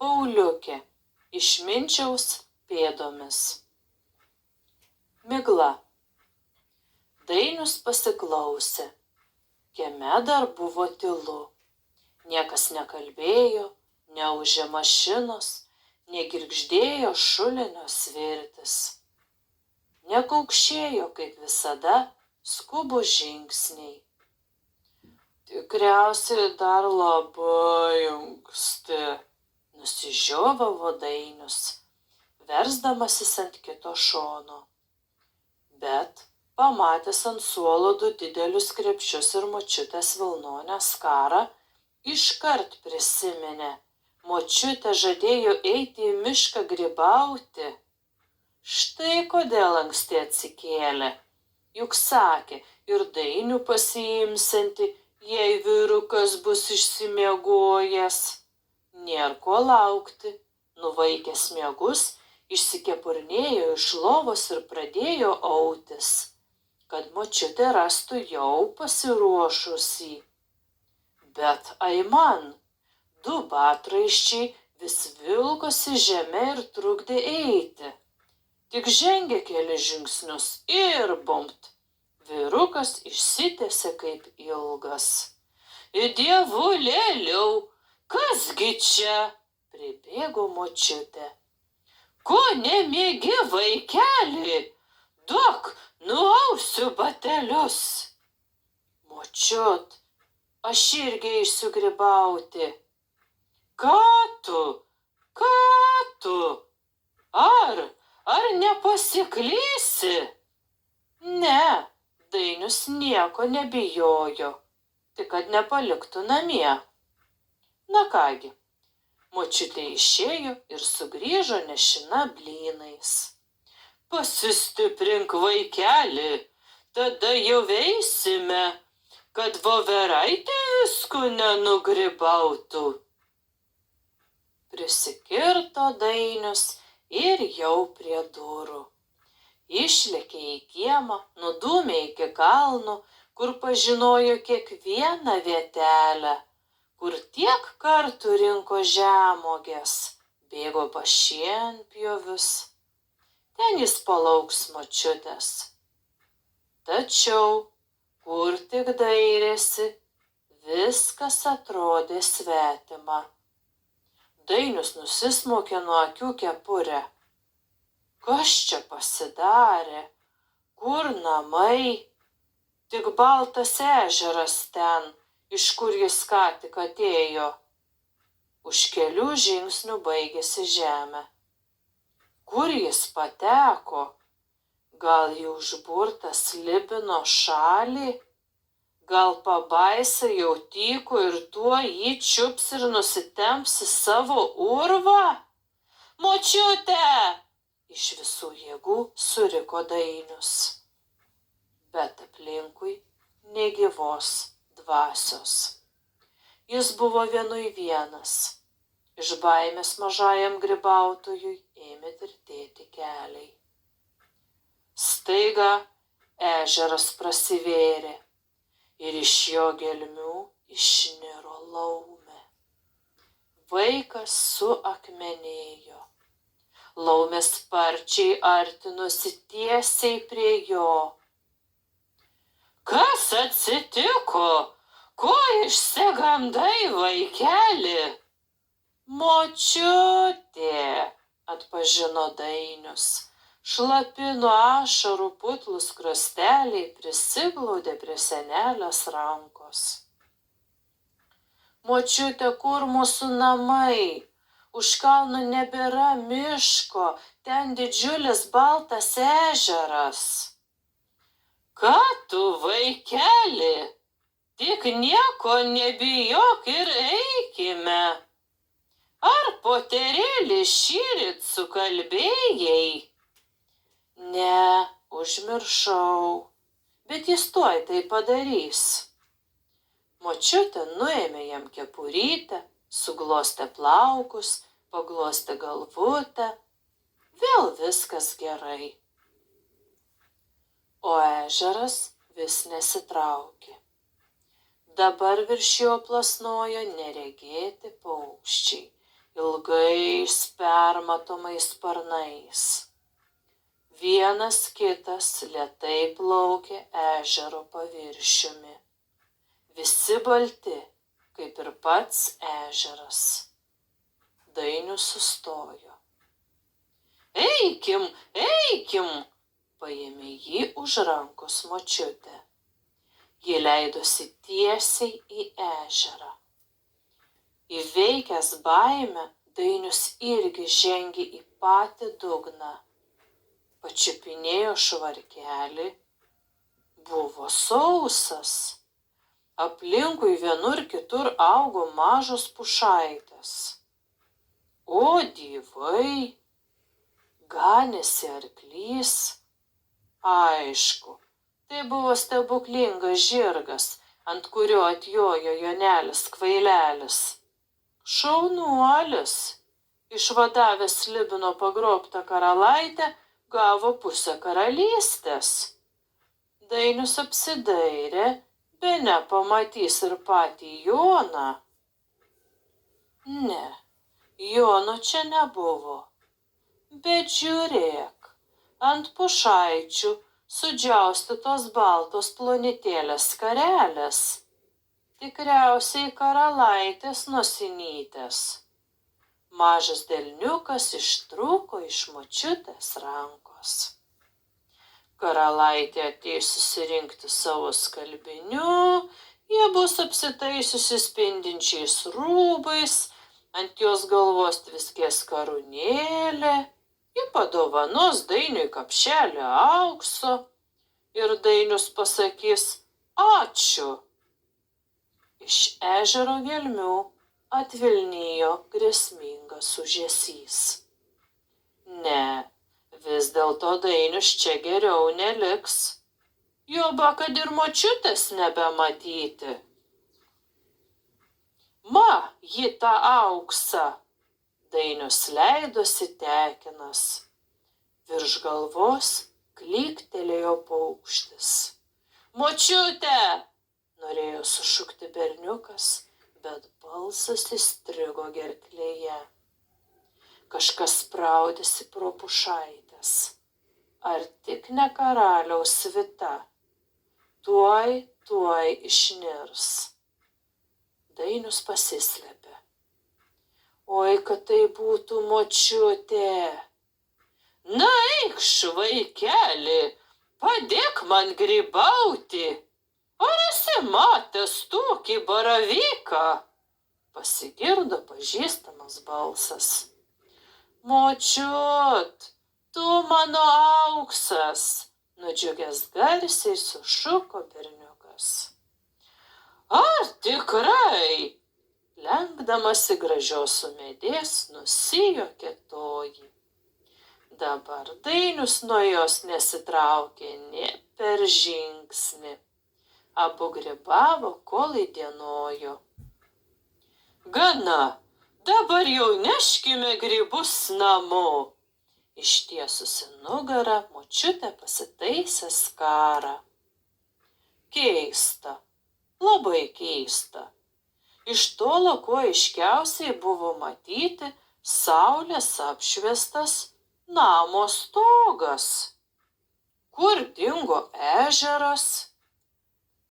Pauliukė išminčiaus pėdomis. Migla. Dainius pasiklausė. Kieme dar buvo tylu. Niekas nekalbėjo, neūžė mašinos, negirgždėjo šulinio svirtis. Nekaukšėjo, kaip visada, skubų žingsniai. Tikriausiai dar labai anksti, nusižiovavo Dainius, versdamasis ant kito šono. Bet, pamatęs ant suolo 2 didelius krepšius ir močiutės vilnonę skarą, iškart prisiminė. Močiutė žadėjo eiti į mišką grybauti. Štai kodėl anksti atsikėlė. Juk sakė, ir Dainių pasiimsianti, jei vyrukas bus išsimiegojęs. Nėr ko laukti. Nuvaikęs miegus, išsikepurnėjo iš lovos ir pradėjo autis, kad močiutė rastų jau pasiruošusį. Bet aiman, 2 batraiščiai vis vilkosi žeme ir trukdė eiti. Tik žengė kelis žingsnius ir bumbt. Vyrukas išsitiesė kaip ilgas. Dievulėliau, kasgi čia? Pribėgo močiutė. Ko nemiegi, vaikeli? Duok, nuausiu batelius. Močiut, aš irgi eisiu grybauti. Ką tu? Ar nepasiklysi? Ne, Dainius nieko nebijojo, tik kad nepaliktų namie. Na kągi, močiutė išėjo ir sugrįžo nešina blynais. Pasistiprink, vaikeli, tada jau eisime, kad voveraitė visko nenugrybautų. Prisikirto Dainius ir jau prie durų. Išlėkė į kiemą, nudūmė iki kalnų, kur pažinojo kiekvieną vietelę, kur tiek kartų rinko žemuoges, bėgo pas šienpjovius. Ten jis palauks močiutės. Tačiau, kur tik dairėsi, viskas atrodė svetima. Dainius nusismaukė nuo akių kepurę. Kas čia pasidarė? Kur namai? Tik baltas ežeras ten, iš kur jis ką tik atėjo. Už kelių žingsnių baigėsi žemė. Kur jis pateko? Gal į užburtą slibino šalį? Gal pabaisa jau tyko ir tuo jį čiups ir nusitemps į savo urvą? Močiute! Iš visų jėgų suriko Dainius. Bet aplinkui nė gyvos dvasios. Jis buvo vienui vienas. Iš baimės mažajam grybautojui ėmė tirtėti keliai. Staiga ežeras prasivėrė. Ir iš jo gelmių išniro laumė. Vaikas suakmenėjo. Laumė sparčiai artinosi tiesiai prie jo. Kas atsitiko? Ko išsigandai, vaikeli? Močiutė, atpažino Dainius. Šlapi nuo ašarų putlus skruosteliai prisiglaudė prie senelės rankos. Močiute, kur mūsų namai? Už kalnų nebėra miško, ten didžiulis baltas ežeras. Ką tu, vaikeli? Tik nieko nebijok ir eikime. Ar poterėlį šįryt sukalbėjai? Ne, užmiršau, bet jis tuoj tai padarys. Močiutė nuėmė jam kepurytę, suglostė plaukus, paglostė galvutę. Vėl viskas gerai. O ežeras vis nesitraukė. Dabar virš jo plasnojo neregėti paukščiai. ilgais permatomais sparnais. Vienas kitas lėtai plaukė ežero paviršiumi. Visi balti, kaip ir pats ežeras. Dainius sustojo. Eikim, eikim, paėmė jį už rankos močiutė. Ji leidosi tiesiai į ežerą. Įveikęs baimę, Dainius irgi žengė į patį dugną. Pačiupinėjo švarkelį. Buvo sausas. Aplinkui vienur kitur augo mažos pušaitės. O dievai, ganėsi arklys. Aišku, tai buvo stebuklingas žirgas, ant kurio atjojo Jonelis kvailelis. Šaunuolis, išvadavęs slibino pagrobtą karalaitę, gavo pusę karalystės. Dainius apsidairė, bene pamatys ir patį Joną. Ne, Jono čia nebuvo. Bet žiūrėk, ant pušaičių sudžiaustytos baltos plonytėlės skarelės. Tikriausiai karalaitės nosinytės. Mažas delniukas ištrūko iš močiutės rankos. Karalaitė ateis susirinkti savo skalbinių, jie bus apsitaisiusi spindinčiais rūbais, ant jos galvos tviskės karūnėlė, ji padovanos Dainiui kapšelį aukso ir Dainius pasakys ačiū. Iš ežero gelmių atvilnijo grėsmingas ūžesys. Ne, vis dėlto Dainius čia geriau neliks. Juoba, kad ir močiutės nebematyti. Ma, ji tą auksą. Dainius leidosi tekinas. Virš galvos klyktelėjo paukštis. Močiute! Norėjo sušukti berniukas, bet balsas įstrigo gerklėje. Kažkas spraudėsi pro pušaites. Ar tik ne karaliaus svita? Tuoj išnirs. Dainius pasislėpė. Oi, kad tai būtų močiutė. Na eikš, vaikeli, padėk man grybauti. Ar esi matęs tokį baravyką? Pasigirdo pažįstamas balsas. Močiut, tu mano auksas, nudžiugęs garsiai sušuko berniukas. Ar tikrai? Lenkdamasi gražios sumedės nusijuokė toji. Dabar Dainius nuo jos nesitraukė nė per žingsnį. Abu grybavo, kol įdienojo. Gana, dabar jau neškime grybus namo. Ištiesusi nugarą, močiutė pasitaisė skarą. Keista, labai keista. Iš tolo kuo aiškiausiai buvo matyti saulės apšviestas namo stogas. Kur dingo ežeras?